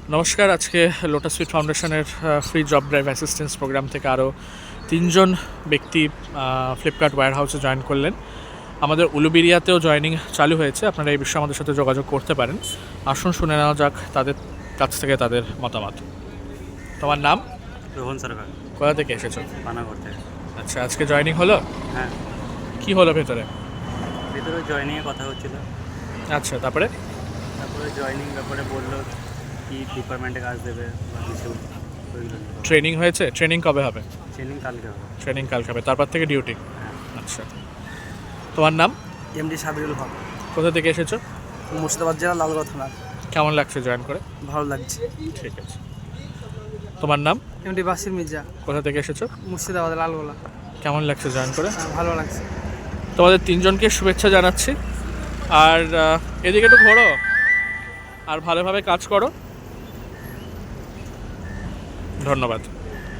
নমস্কার। আজকে Lotus Sweet ফাউন্ডেশনের free job drive assistance program থেকে আরও 3জন ব্যক্তি ফ্লিপকার্ট ওয়্যার হাউসে জয়েন করলেন। আমাদের উলুবেড়িয়াতেও জয়েনিং চালু হয়েছে। আপনারা এই বিষয়ে আমাদের সাথে যোগাযোগ করতে পারেন। আসুন শুনে নেওয়া যাক তাদের কাছ থেকে তাদের মতামত। তোমার নাম? রোহন সরকার, কোথা থেকে এসেছো? পানাগড় থেকে। আচ্ছা, আজকে জয়েনিং হলো? হ্যাঁ, কি হলো ভেতরে? ভিতরে জয়েনিংয়ের কথা হচ্ছিল। আচ্ছা, তারপরে তারপরে জয়েনিং ব্যাপারে বললো কি ডিপার্টমেন্টে কাজ দেবে বা কিছু, ওইগুলো নিয়ে। ট্রেনিং হয়েছে? ট্রেনিং কবে হবে? ট্রেনিং কালকে হবে। ট্রেনিং কালকে হবে, তারপর থেকে ডিউটি? হ্যাঁ। আচ্ছা, তোমার নাম? এমডি সাবিরুল হক, কোথা থেকে এসেছো? মুর্শিদাবাদ জেলা লালগড় থানা। কেমন লাগছে জয়েন করে? ভালো লাগছে। ঠিক আছে। তোমার নাম? এমডি বাসির মির্জা, কোথা থেকে এসেছো? মুর্শিদাবাদ লালগোলা। কেমন লাগছে জয়েন করে? ভালো লাগছে। তোমাদের 3জনকে শুভেচ্ছা জানাচ্ছি। আর এদিকে একটু ঘোরো আর ভালোভাবে কাজ করো। ধন্যবাদ।